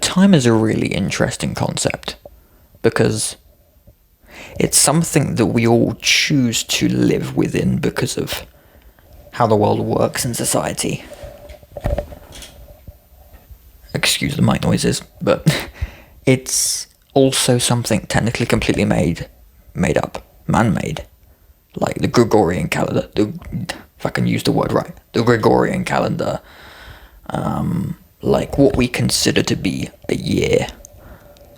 Time is a really interesting concept because it's something that we all choose to live within because of how the world works in society. Excuse the mic noises, but it's also something technically completely made up, man-made. Like the Gregorian calendar, if I can use the word right, the Gregorian calendar, like what we consider to be a year.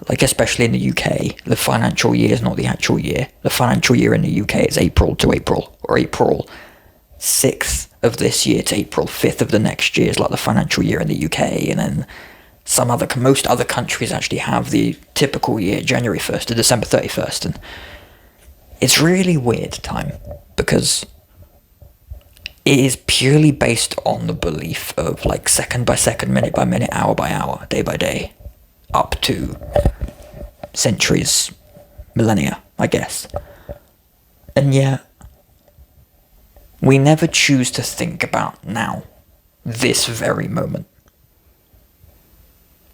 Like especially in the UK, the financial year is not the actual year. The financial year in the UK is April to April, or April 6th of this year to April 5th of the next year is like the financial year in the UK, and then most other countries actually have the typical year, January 1st to December 31st, and it's really weird time, because it is purely based on the belief of like second by second, minute by minute, hour by hour, day by day, up to centuries, millennia, I guess. And yet, we never choose to think about now, this very moment.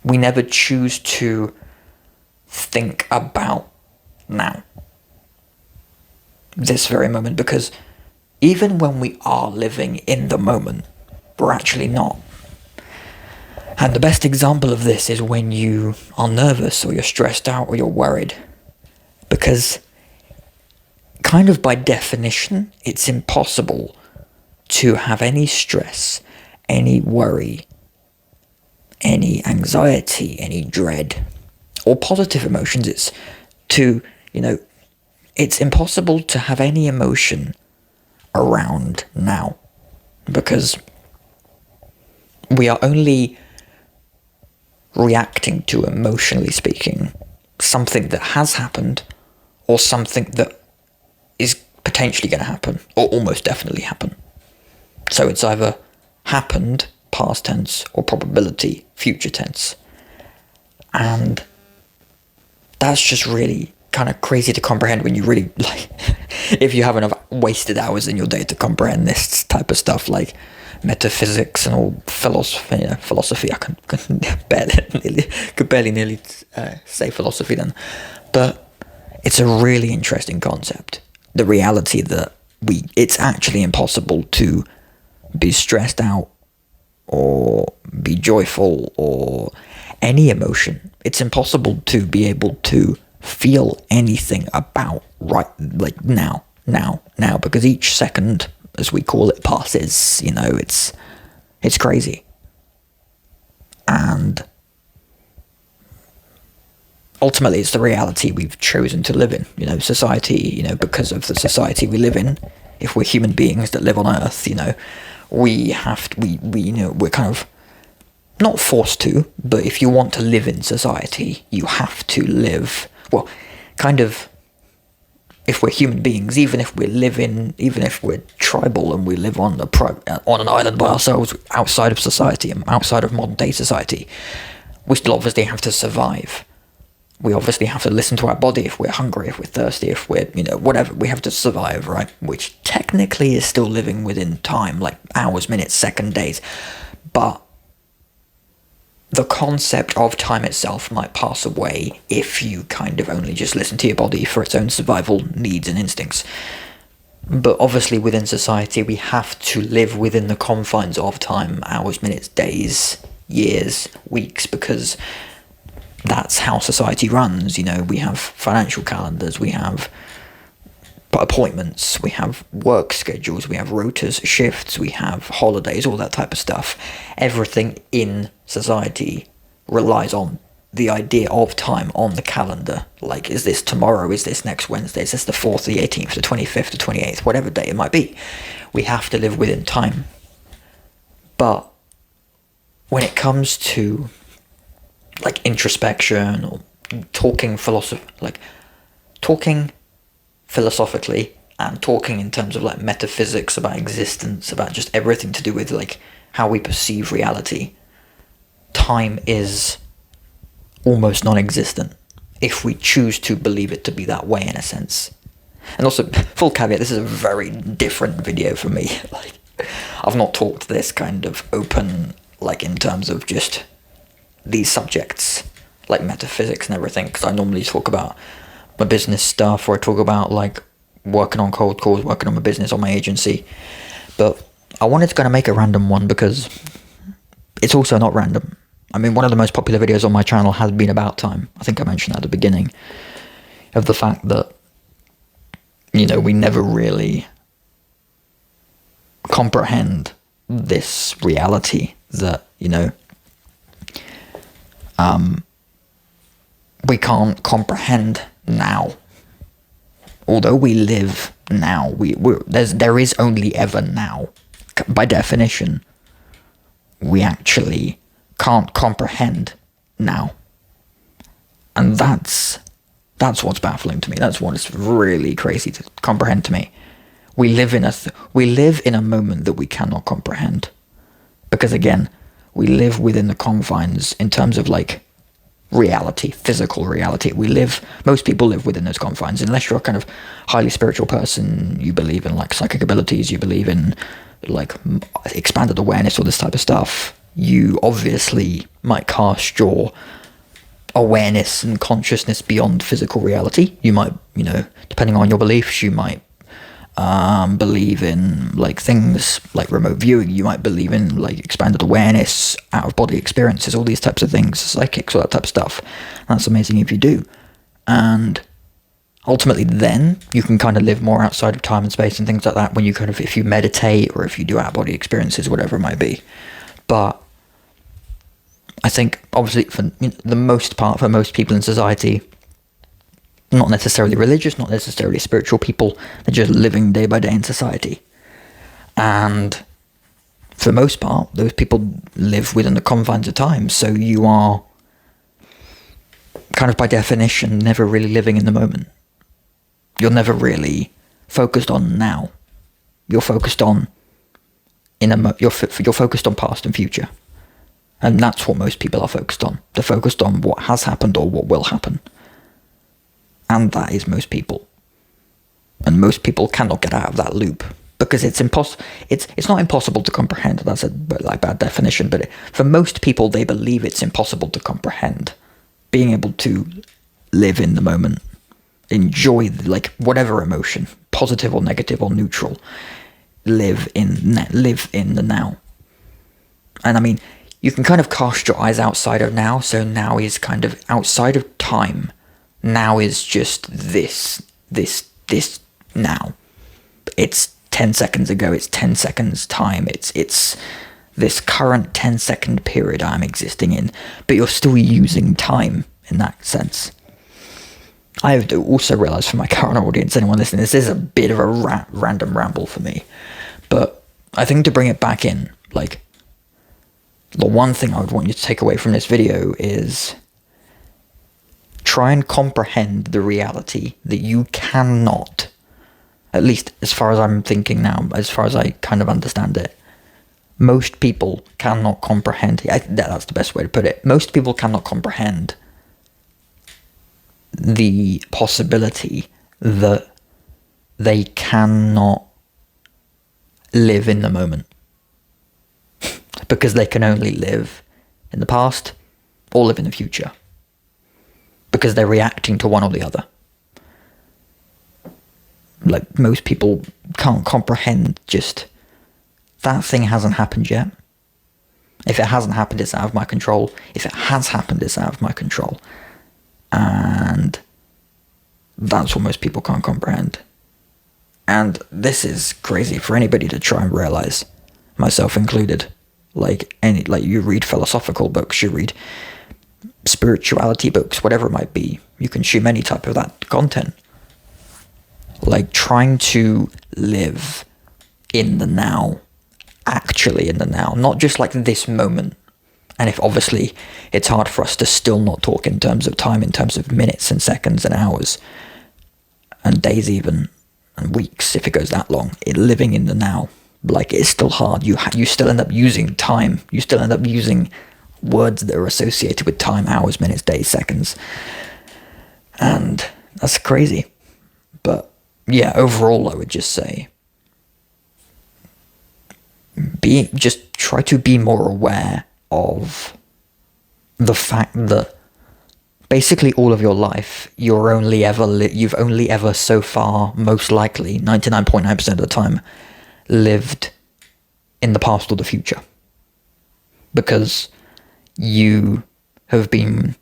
We never choose to think about now, this very moment, because even when we are living in the moment, we're actually not. And the best example of this is when you are nervous, or you're stressed out, or you're worried. Because, kind of by definition, it's impossible to have any stress, any worry, any anxiety, any dread, or positive emotions. It's impossible to have any emotion around now, because we are only reacting to, emotionally speaking, something that has happened, or something that is potentially going to happen, or almost definitely happen. So it's either happened, past tense, or probability, future tense. And that's just really kind of crazy to comprehend when you really, if you have enough wasted hours in your day to comprehend this type of stuff, like metaphysics and all philosophy. I could barely nearly say philosophy then. But it's a really interesting concept. The reality that it's actually impossible to be stressed out, or be joyful, or any emotion. It's impossible to be able to feel anything about now, because each second, as we call it, passes. It's crazy. And ultimately it's the reality we've chosen to live in, society, because of the society we live in. If we're human beings that live on Earth, we're kind of not forced to, but if you want to live in society, you have to live, if we're human beings, even if we're tribal and we live on an island by ourselves, outside of society, outside of modern day society, we still obviously have to survive. We obviously have to listen to our body if we're hungry, if we're thirsty, if we're, whatever. We have to survive, right? Which technically is still living within time, like hours, minutes, seconds, days. But the concept of time itself might pass away if you kind of only just listen to your body for its own survival needs and instincts. But obviously within society, we have to live within the confines of time, hours, minutes, days, years, weeks, because that's how society runs. We have financial calendars, we have appointments, we have work schedules, we have rotas, shifts, we have holidays, all that type of stuff. Everything in society relies on the idea of time on the calendar. Like, is this tomorrow? Is this next Wednesday? Is this the 4th, the 18th, the 25th, the 28th, whatever day it might be? We have to live within time. But when it comes to introspection, or talking philosophically, and talking in terms of metaphysics, about existence, about just everything to do with how we perceive reality, time is almost non-existent if we choose to believe it to be that way, in a sense. And also, full caveat, this is a very different video for me. I've not talked this kind of open, in terms of just these subjects, like metaphysics and everything, because I normally talk about my business stuff, or I talk about like working on cold calls, working on my business, on my agency. But I wanted to kind of make a random one because it's also not random. I mean, one of the most popular videos on my channel has been about time. I think I mentioned at the beginning, of the fact that, you know, we never really comprehend this reality that, you know, we can't comprehend now. Although we live now, there is only ever now. By definition, we actually can't comprehend now. And that's what's baffling to me. That's what's really crazy to comprehend to me. We live in a moment that we cannot comprehend. Because again, we live within the confines in terms of like reality, physical reality. Most people live within those confines, unless you're a kind of highly spiritual person, you believe in like psychic abilities, you believe in like expanded awareness, all this type of stuff. You obviously might cast your awareness and consciousness beyond physical reality. You might, you know, depending on your beliefs, you might believe in like things like remote viewing. You might believe in like expanded awareness, out of body experiences, all these types of things, psychics, all that type of stuff. And that's amazing if you do. And ultimately then you can kind of live more outside of time and space and things like that when you kind of, if you meditate or if you do out of body experiences, whatever it might be. But I think obviously for the most part, for most people in society, not necessarily religious, not necessarily spiritual people, they're just living day by day in society. And for the most part, those people live within the confines of time. So you are kind of by definition never really living in the moment. You're never really focused on now. You're focused on you're focused on past and future. And that's what most people are focused on. They're focused on what has happened or what will happen. And that is most people. And most people cannot get out of that loop because it's not impossible to comprehend. That's a like bad definition, but for most people, they believe it's impossible to comprehend. Being able to live in the moment, enjoy like whatever emotion, positive or negative or neutral, live in the now. And I mean, you can kind of cast your eyes outside of now. So now is kind of outside of time. Now is just this now. It's 10 seconds ago, it's 10 seconds time, it's this current 10-second period I'm existing in, but you're still using time in that sense. I have also realised for my current audience, anyone listening, this is a bit of a random ramble for me, but I think to bring it back in, like, the one thing I would want you to take away from this video is try and comprehend the reality that you cannot, at least as far as I'm thinking now, as far as I kind of understand it, most people cannot comprehend, that's the best way to put it, most people cannot comprehend the possibility that they cannot live in the moment. Because they can only live in the past or live in the future. Because they're reacting to one or the other. Like, most people can't comprehend just, that thing hasn't happened yet. If it hasn't happened, it's out of my control. If it has happened, it's out of my control. And that's what most people can't comprehend. And this is crazy for anybody to try and realize, myself included. Like you read philosophical books, you read spirituality books, whatever it might be. You consume any type of that content. Like, trying to live in the now, actually in the now, not just like this moment. And if obviously it's hard for us to still not talk in terms of time, in terms of minutes and seconds and hours and days even, and weeks if it goes that long, living in the now. Like, it's still hard. You still end up using time. You still end up using words that are associated with time, hours, minutes, days, seconds. And that's crazy. But yeah, overall, I would just say, just try to be more aware of the fact that basically all of your life, you've only ever so far, most likely, 99.9% of the time, lived in the past or the future. Because you have been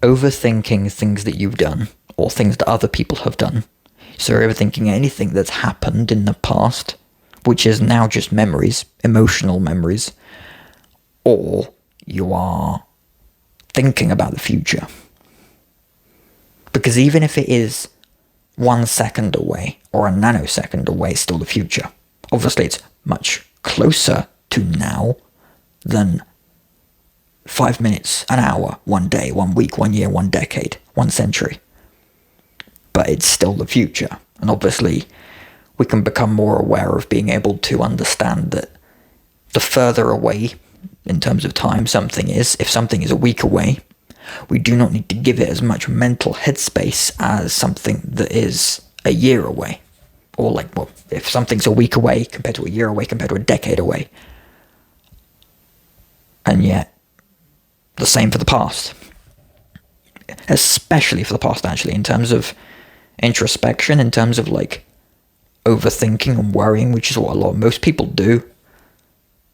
overthinking things that you've done, or things that other people have done. So you're overthinking anything that's happened in the past, which is now just memories, emotional memories, or you are thinking about the future. Because even if it is 1 second away, or a nanosecond away, still the future. Obviously it's much closer to now than 5 minutes, an hour, 1 day, 1 week, 1 year, 1 decade, 1 century. But it's still the future. And obviously we can become more aware of being able to understand that the further away in terms of time something is, if something is a week away, we do not need to give it as much mental headspace as something that is a year away. Or like, well, if something's a week away compared to a year away compared to a decade away. And yet, the same for the past. Especially for the past, actually, in terms of introspection, in terms of like overthinking and worrying, which is what most people do.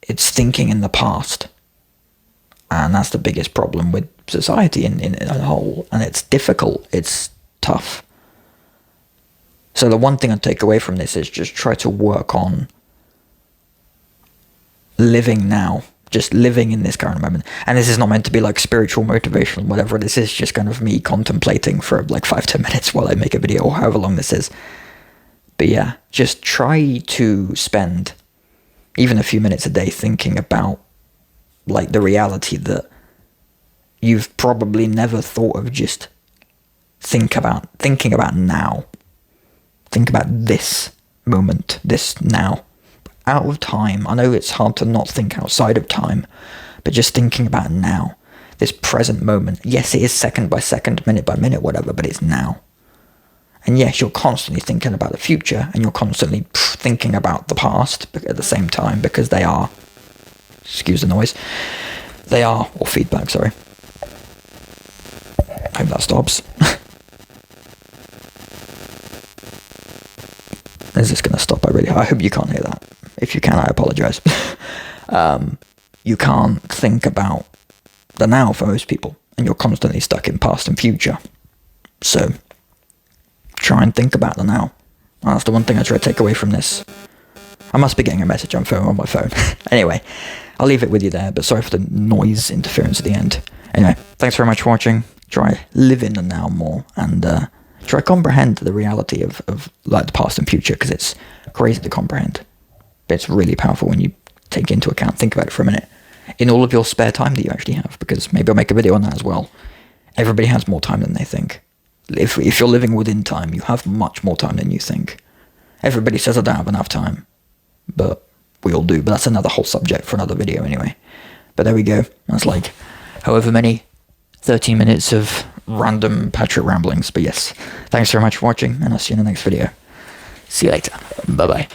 It's thinking in the past. And that's the biggest problem with society in a whole. And it's difficult. It's tough. So the one thing I take away from this is just try to work on living now. Just living in this current moment. And this is not meant to be like spiritual, motivational, whatever. This is just kind of me contemplating for like 5-10 minutes while I make a video, or however long this is. But yeah, just try to spend even a few minutes a day thinking about like the reality that you've probably never thought of. Just thinking about now. Think about this moment, this now. Out of time. I know it's hard to not think outside of time, but just thinking about now, this present moment. Yes, it is second by second, minute by minute, whatever, but it's now. And yes, you're constantly thinking about the future, and you're constantly thinking about the past at the same time, because they are, excuse the noise, they are, or feedback, sorry. I hope that stops. Is this going to stop? I hope you can't hear that. If you can, I apologize. You can't think about the now for most people, and you're constantly stuck in past and future. So try and think about the now. That's the one thing I try to take away from this. I must be getting a message on my phone. Anyway, I'll leave it with you there, but sorry for the noise interference at the end. Anyway, thanks very much for watching. Try live in the now more, and try comprehend the reality of like the past and future, because it's crazy to comprehend. But it's really powerful when you take into account, think about it for a minute, in all of your spare time that you actually have, because maybe I'll make a video on that as well. Everybody has more time than they think. If you're living within time, you have much more time than you think. Everybody says I don't have enough time, but we all do. But that's another whole subject for another video anyway. But there we go. That's like however many 13 minutes of random Patrick ramblings. But yes, thanks very much for watching, and I'll see you in the next video. See you later. Bye-bye.